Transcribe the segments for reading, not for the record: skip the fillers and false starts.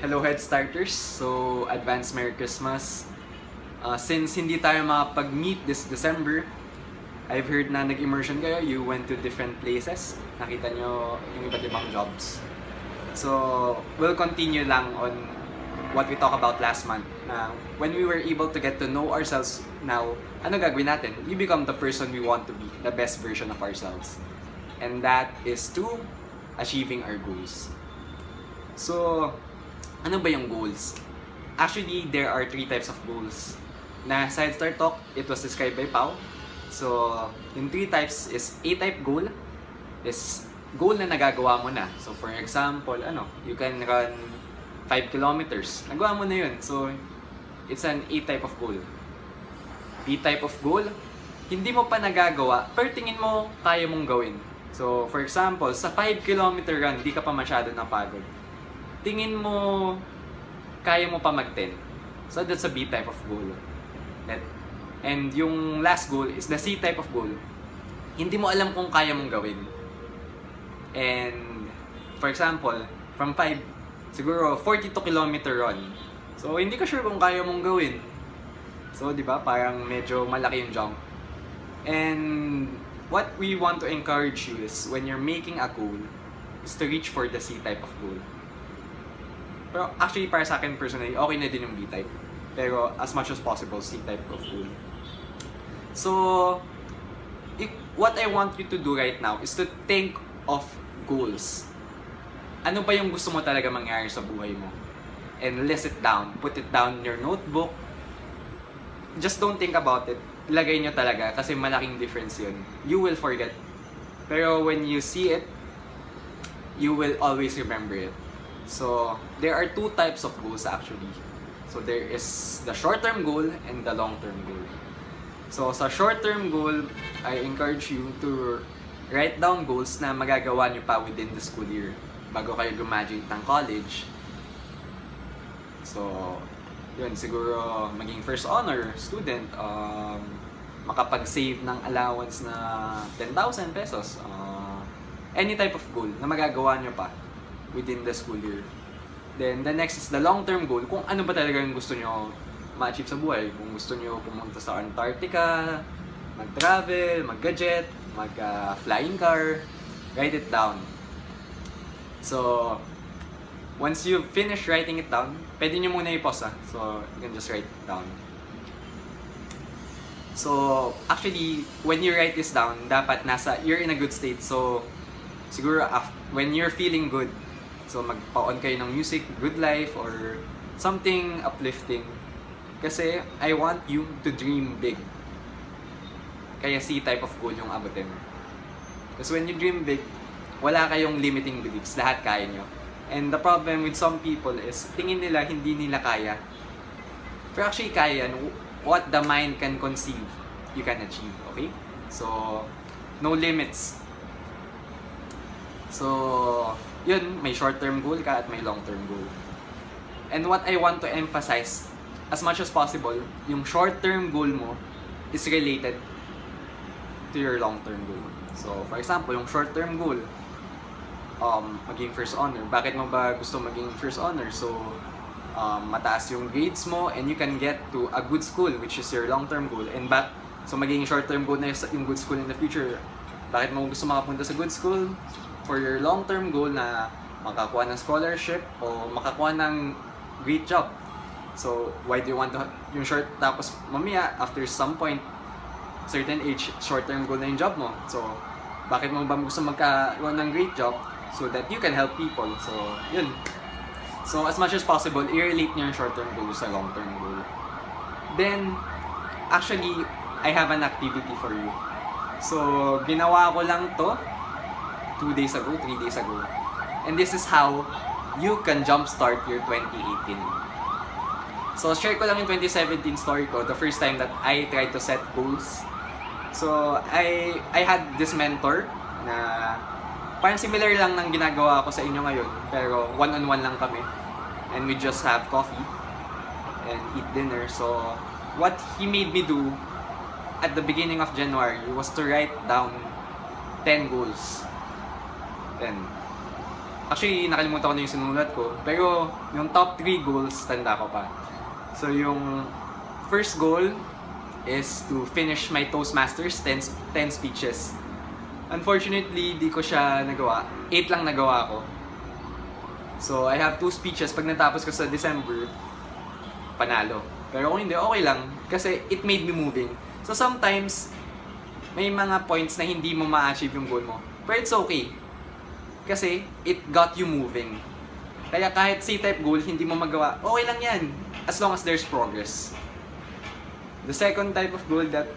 Hello Headstarters! So, advance Merry Christmas! Since hindi tayo makapag-meet this December, I've heard na nag-immersion kayo, you went to different places, nakita nyo yung iba't ibang jobs. So, we'll continue lang on what we talked about last month. Na when we were able to get to know ourselves now, ano gagawin natin? We become the person we want to be, the best version of ourselves. And that is to achieving our goals. So, ano ba yung goals? Actually, there are 3 types of goals. Na sa Headstart Talk, it was described by Pao. So, yung 3 types is A-type goal, is goal na nagagawa mo na. So, for example, you can run 5 kilometers. Nagawa mo na yun. So, it's an A-type of goal. B-type of goal, hindi mo pa nagagawa, pero tingin mo kaya mong gawin. So, for example, sa 5 kilometer run, di ka pa masyado napagod. Tingin mo, kaya mo pa mag-10. So, that's a B type of goal. And yung last goal is the C type of goal. Hindi mo alam kung kaya mong gawin. And, for example, from 5, siguro 42 kilometer run. So, hindi ka sure kung kaya mong gawin. So, di ba, parang medyo malaki yung jump. And, what we want to encourage you is, when you're making a goal, is to reach for the C type of goal. Pero actually, para sa akin personally, okay na din yung B-type. Pero as much as possible, C-type of goal. So, what I want you to do right now is to think of goals. Ano ba yung gusto mo talaga mangyari sa buhay mo? And list it down. Put it down in your notebook. Just don't think about it. Lagay nyo talaga kasi malaking difference yun. You will forget. Pero when you see it, you will always remember it. So, there are 2 types of goals actually. So, there is the short-term goal and the long-term goal. So, sa short-term goal, I encourage you to write down goals na magagawa nyo pa within the school year bago kayo graduate ng college. So, yun, siguro maging first honor student, makapag-save ng allowance na 10,000 pesos. Any type of goal na magagawa nyo pa within the school year. Then, the next is the long-term goal. Kung ano ba talaga yung gusto nyo ma-achieve sa buhay. Kung gusto nyo pumunta sa Antarctica, mag-travel, mag-gadget, mag-flying car, write it down. So, once you finish writing it down, pwede nyo muna i-pause. So, you can just write it down. So, actually, when you write this down, dapat you're in a good state. So, siguro when you're feeling good, so magpa-on kayo ng music, good life, or something uplifting. Kasi I want you to dream big. Kaya C-type of goal yung abutin. Kasi when you dream big, wala kayong limiting beliefs. Lahat kaya nyo. And the problem with some people is, tingin nila hindi nila kaya. Pero actually kaya. What the mind can conceive, you can achieve. Okay? So, no limits. So, yun, may short-term goal ka at may long-term goal. And what I want to emphasize, as much as possible, yung short-term goal mo is related to your long-term goal. So, for example, yung short-term goal, maging first honor. Bakit mo ba gusto maging first honor? So, mataas yung grades mo and you can get to a good school, which is your long-term goal. And so maging short-term goal na yung good school in the future. Bakit mo gusto makapunta sa good school? For your long-term goal na makakuha ng scholarship o makakuha ng great job. So, why do you want to yung short, tapos mamaya, after some point, certain age, short-term goal na yung job mo. So, bakit mo ba gusto magkaroon ng great job? So that you can help people. So, yun. So, as much as possible, i-relate nyo yung short-term goal sa long-term goal. Then, actually, I have an activity for you. So, ginawa ko lang to 2 days ago, 3 days ago. And this is how you can jumpstart your 2018. So, share ko lang yung 2017 story ko, the first time that I tried to set goals. So, I had this mentor na parang similar lang ng ginagawa ko sa inyo ngayon, pero one-on-one lang kami. And we just have coffee and eat dinner. So, what he made me do at the beginning of January was to write down 10 goals. 10. Actually, nakalimutan ko na yung sinulat ko. Pero yung top 3 goals, tanda ko pa. So yung first goal is to finish my Toastmasters 10 speeches. Unfortunately, di ko siya nagawa. 8 lang nagawa ko. So I have 2 speeches. Pag natapos ko sa December, panalo. Pero kung hindi, okay lang. Kasi it made me moving. So sometimes, may mga points na hindi mo ma-achieve yung goal mo. But it's okay. Kasi it got you moving. Kaya kahit C-type goal, hindi mo magawa, okay lang yan. As long as there's progress. The second type of goal that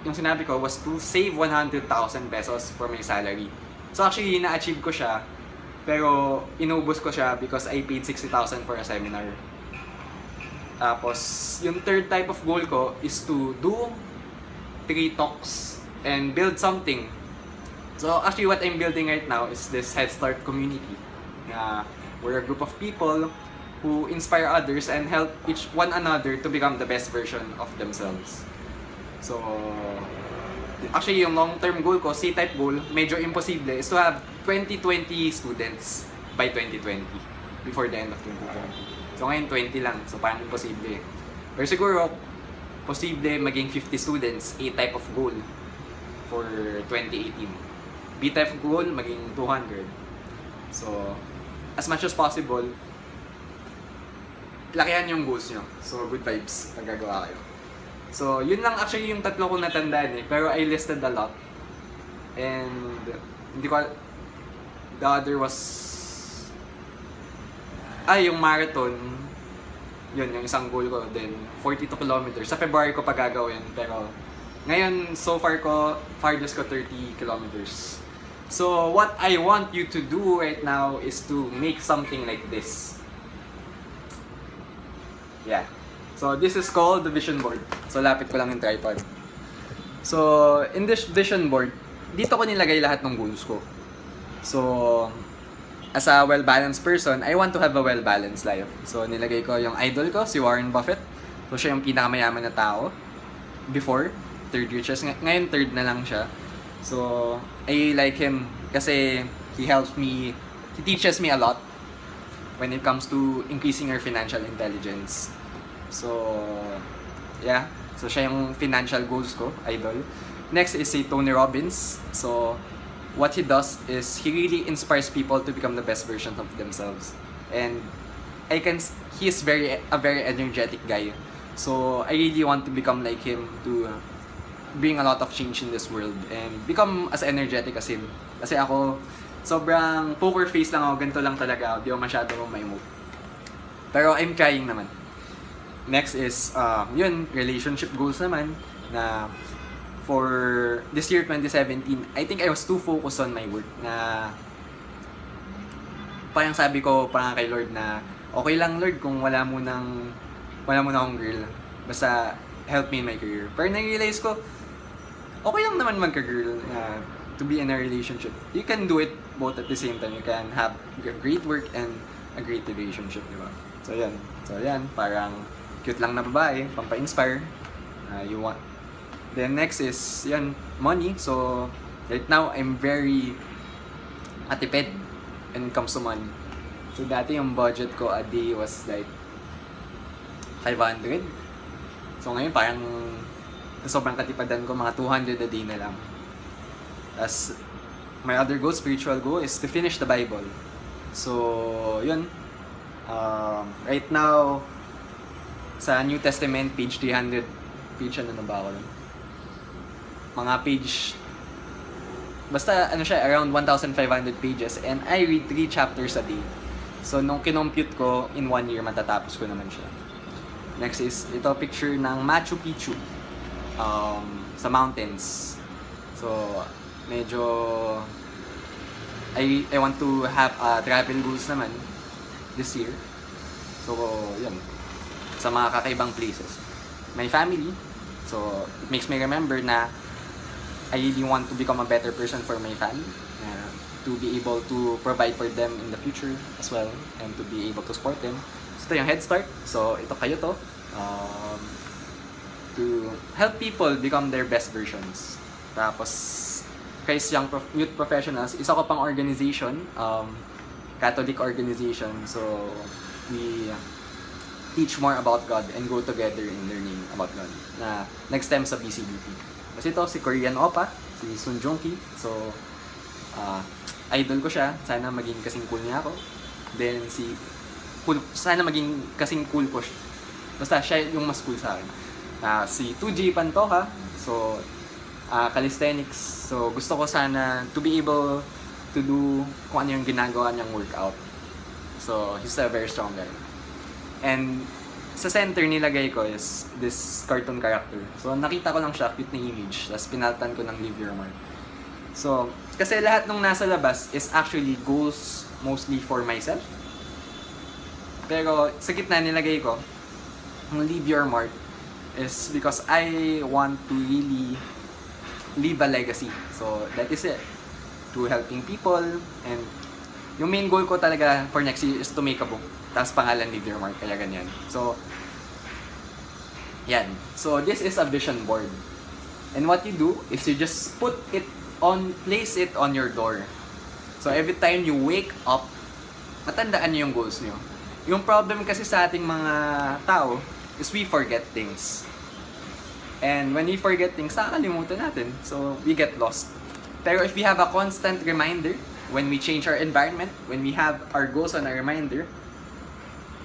yung sinabi ko was to save 100,000 pesos for my salary. So actually, na-achieve ko siya. Pero inubos ko siya because I paid 60,000 for a seminar. Tapos, yung third type of goal ko is to do 3 talks and build something. So actually what I'm building right now is this Headstart community. We're a group of people who inspire others and help each one another to become the best version of themselves. So actually yung long-term goal ko, C-type goal, medyo imposible, is to have 20 students by 2020, before the end of 2020. So ngayon 20 lang, so parang imposible. Pero siguro, posible maging 50 students, A-type of goal for 2018. B-type of goal, maging 200. So, as much as possible, lakihan yung goals nyo. So, good vibes pag gagawa kayo. So, yun lang actually yung tatlo ko natandaan eh. Pero I listed a lot. And, hindi ko, the other was, yung marathon, yun, yung isang goal ko. Then, 42 kilometers. Sa February ko pa gagawin. Pero, ngayon, so far ko, farthest ko 30 kilometers. So, what I want you to do right now is to make something like this. Yeah. So, this is called the vision board. So, lapit ko lang yung tripod. So, in this vision board, dito ko nilagay lahat ng goals ko. So, as a well-balanced person, I want to have a well-balanced life. So, nilagay ko yung idol ko, si Warren Buffett. So, siya yung pinakamayaman na tao. Before, third richest. Ngayon, third na lang siya. So, I like him kasi he helps me, he teaches me a lot when it comes to increasing our financial intelligence. So, yeah. So, siya yung financial goals ko, idol. Next is si Tony Robbins. So, what he does is he really inspires people to become the best version of themselves. And he is a very energetic guy. So I really want to become like him to bring a lot of change in this world and become as energetic as him. Kasi ako, sobrang poker face lang ako, ganito lang talaga ako, di ako masyado ma-emote. Pero I'm trying naman. Next is, relationship goals naman, na for this year 2017, I think I was too focused on my work na parang sabi ko parang kay Lord na okay lang Lord kung wala mo nang akong girl, basta help me in my career. Pero na-realize ko okay lang naman magka-girl na to be in a relationship. You can do it both at the same time. You can have great work and a great relationship, di ba? So yan, parang cute lang na babae, pampa-inspire. You want. Then next is, yan, money. So, right now, I'm very atipid when it comes to money. So, dati yung budget ko a day was like 500. So, ngayon parang sobrang katipadan ko, mga 200 a day na lang. As my other goal, spiritual goal, is to finish the Bible. So, yun. Right now, sa New Testament, page 300, page ano na ba ako nun? Mga page, basta ano siya, around 1,500 pages, and I read 3 chapters a day. So, nung kinompute ko, in 1 year, matatapos ko naman siya. Next is, ito picture ng Machu Picchu sa mountains. So, medyo I want to have travel goals naman this year. So, yun. Sa mga kakaibang places. My family. So, it makes me remember na I really want to become a better person for my family. To be able to provide for them in the future as well. And to be able to support them. So, ito yung Headstart. So, ito kayo to. To help people become their best versions. Tapos, Christ Young Youth Professionals, isa ko pang organization. Catholic organization. So, we teach more about God and go together in learning about God na nag-stem sa BCBP. Kasi ito, si Korean Oppa, si Sun Joong-ki. So, idol ko siya. Sana maging kasing cool niya ako. Then, sana maging kasing cool ko siya. Basta siya yung mas cool sa akin. Si 2G Pantoja. So, calisthenics. So, gusto ko sana to be able to do kung ano yung ginagawa niyang workout. So, he's a very strong guy. And sa center nilagay ko is this cartoon character. So, nakita ko lang siya, cute na image. Tapos pinaltan ko ng Leave Your Mark. So, kasi lahat nung nasa labas is actually goals mostly for myself. Pero sa gitna nilagay ko, yung Leave Your Mark is because I want to really leave a legacy. So, that is it. To helping people. And yung main goal ko talaga for next year is to make a book. Tapos pangalan Leave Your Mark. Kaya ganyan. So, yan. So, this is a vision board. And what you do is you just place it on your door. So, every time you wake up, matandaan niyo yung goals niyo. Yung problem kasi sa ating mga tao is we forget things. And when we forget things, nakakalimutan natin. So, we get lost. Pero if we have a constant reminder, when we change our environment, when we have our goals on a reminder,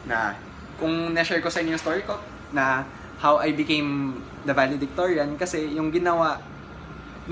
na kung na-share ko sa inyo yung story ko, na how I became the valedictorian, kasi yung ginawa,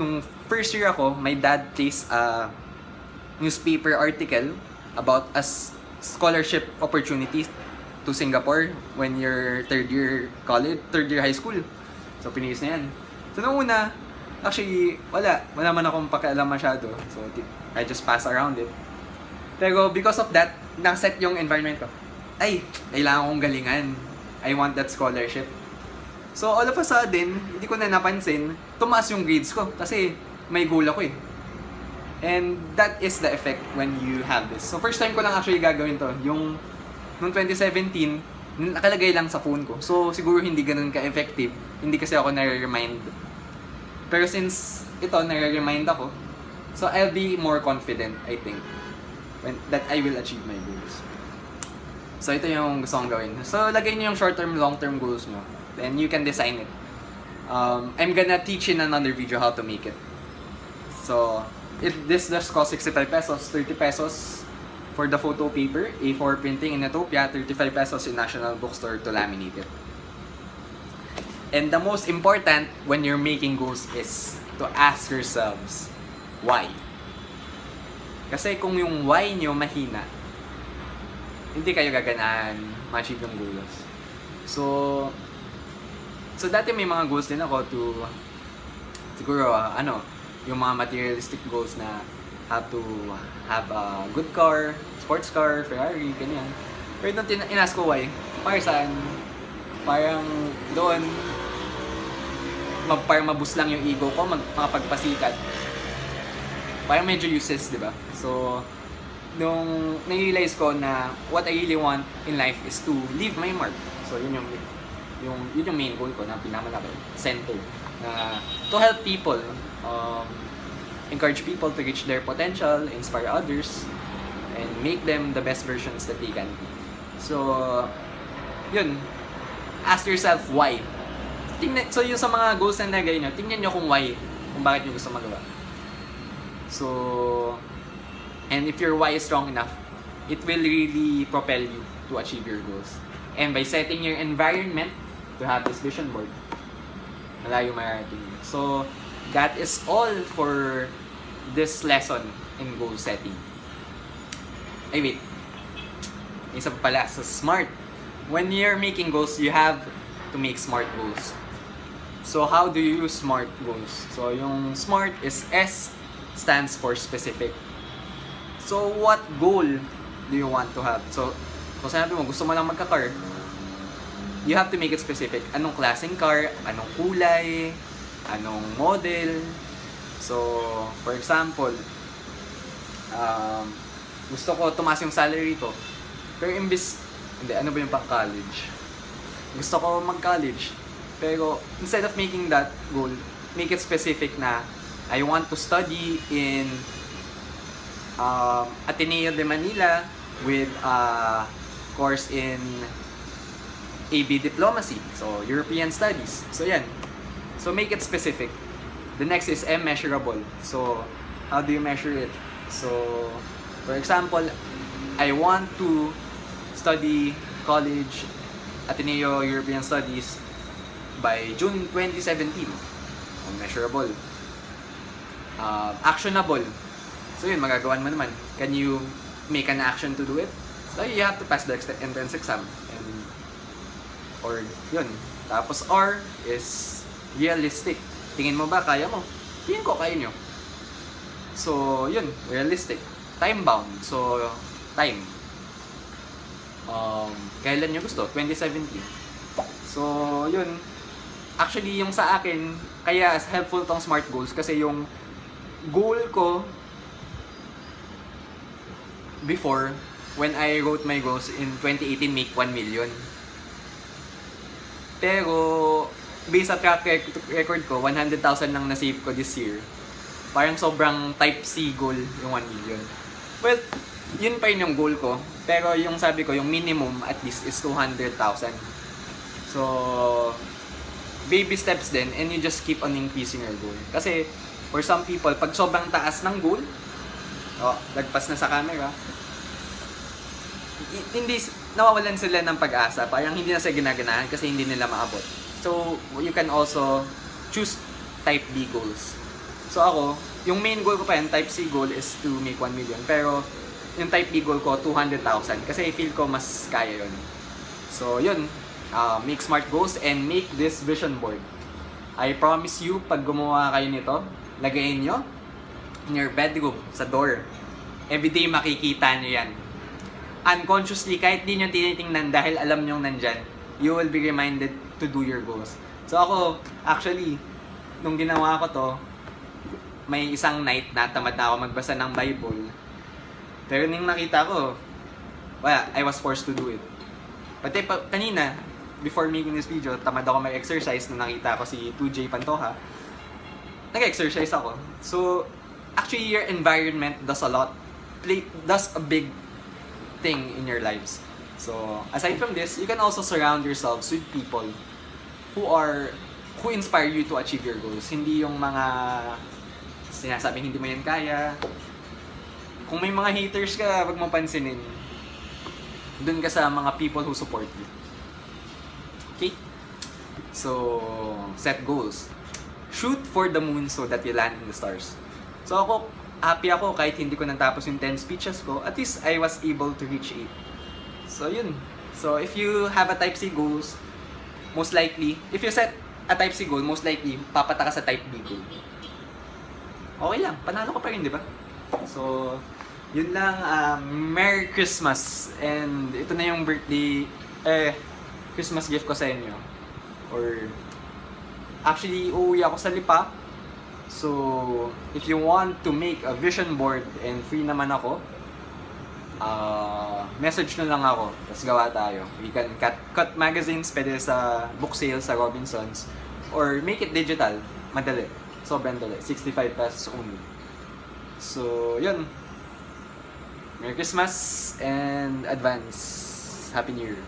nung first year ako, my dad placed a newspaper article about scholarship opportunities to Singapore when you're third year high school. So, pinis na yan. So, nung una, actually, wala man akong pakialam masyado. So, I just pass around it. Pero because of that, naset yung environment ko. Ay, kailangan kong galingan. I want that scholarship. So, all of a sudden, hindi ko na napansin, tumaas yung grades ko. Kasi, may goal ako eh. And that is the effect when you have this. So, first time ko lang actually gagawin to. Yung, noong 2017, nakalagay lang sa phone ko. So, siguro hindi ganun ka-effective. Hindi kasi ako nare-remind. Pero since ito, nare-remind ako, so I'll be more confident, I think, that I will achieve my goals. So, ito yung gusto kong gawin. So, lagay niyo yung short-term, long-term goals mo. Then, you can design it. I'm gonna teach in another video how to make it. So, this just cost 65 pesos, 30 pesos for the photo paper, A4 printing in Ethiopia, 35 pesos in National Bookstore to laminate it. And the most important when you're making goals is to ask yourselves, why? Kasi kung yung why nyo mahina, hindi kayo gaganahan ma-achieve yung goals. So dati may mga goals din ako to, siguro, yung mga materialistic goals na have to have a good car, sports car, Ferrari, ganyan. Pero doon in-ask ko why. Para saan? Parang doon, parang maboost lang yung ego ko, makapagpasikat. Parang medyo useless, di ba? So, nung na-realize ko na what I really want in life is to leave my mark. So, yun yung main goal ko na pinamalaki, center. Na to help people, encourage people to reach their potential, inspire others, and make them the best versions that they can be. So, yun. Ask yourself why. So, yung sa mga goals na nagay nyo, tingnan nyo kung why, kung bakit nyo gusto magawa. So, and if your why is strong enough, it will really propel you to achieve your goals. And by setting your environment to have this vision board, malayo mararating nyo. So, that is all for this lesson in goal setting. Ay, wait. Isa pa pala, so SMART. When you're making goals, you have to make SMART goals. So, how do you use SMART goals? So, yung SMART is S stands for specific. So, what goal do you want to have? So, kung sinabi mo, gusto mo lang magka-car, you have to make it specific. Anong klaseng car? Anong kulay? Anong model? So, for example, gusto ko tumaas yung salary ko. Pero ano ba yung pang-college? Gusto ko mag-college. Pero instead of making that goal, make it specific na I want to study in Ateneo de Manila with a course in AB Diplomacy, so European Studies. So yan. So make it specific. The next is measurable. So how do you measure it? So for example, I want to study college Ateneo European Studies by June 2017. Measurable. Actionable. So yun, magagawan mo naman. Can you make an action to do it? So you have to pass the entrance exam. And, or yun. Tapos R is realistic. Tingin mo ba kaya mo? Tingin ko kaya nyo. So yun, realistic. Time bound. So time. Kailan nyo gusto? 2017. So yun. Actually yung sa akin, kaya helpful tong SMART goals kasi yung goal ko before, when I wrote my goals in 2018, make 1 million. Pero, based sa track record ko, 100,000 lang na-save ko this year. Parang sobrang type C goal yung 1 million. Well, yun pa rin yung goal ko. Pero yung sabi ko, yung minimum at least is 200,000. So, baby steps din and you just keep on increasing your goal. Kasi, for some people, pag sobrang taas ng goal, lagpas na sa camera, hindi nawawalan sila ng pag-asa, parang hindi na sila ginaganahan kasi hindi nila maabot. So you can also choose type B goals. So ako, yung main goal ko pa yan, type C goal is to make 1 million, pero yung type B goal ko 200,000 kasi feel ko mas kaya yun. So yun, make SMART goals and make this vision board. I promise you, pag gumawa kayo nito, lagayin nyo in your bedroom, sa door. Everyday makikita nyo yan. Unconsciously, kahit di nyo tinitingnan dahil alam nyo nandyan, you will be reminded to do your goals. So ako, actually, nung ginawa ko to, may isang night na tamad na ako magbasa ng Bible. Pero nung nakita ko, I was forced to do it. Pati kanina, before making this video, tamad ako mag-exercise nung nakita ko si 2J Pantoja. Nag-exercise ako. So, actually, your environment does a big thing in your lives. So, aside from this, you can also surround yourselves with people who inspire you to achieve your goals. Hindi yung mga sinasabing hindi mo yan kaya. Kung may mga haters ka, wag mo pansinin. Dun ka sa mga people who support you. Okay? So, set goals. Shoot for the moon so that you land in the stars. So ako, happy ako kahit hindi ko natapos yung 10 speeches ko, at least I was able to reach 8. So yun. So if you have a type C goals, most likely, if you set a type C goal, most likely, papata ka sa type B goal. Okay lang, panalo ka pa rin, di ba? So, yun lang, Merry Christmas! And ito na yung birthday, Christmas gift ko sa inyo. Or, actually, uuwi ako sa Lipa. So, if you want to make a vision board and free naman ako, message na lang ako, tapos gawa tayo. We can cut magazines, pwede sa book sale sa Robinsons, or make it digital, madali, sobrang dali, 65 pesos only. So, yun. Merry Christmas and advance Happy New Year.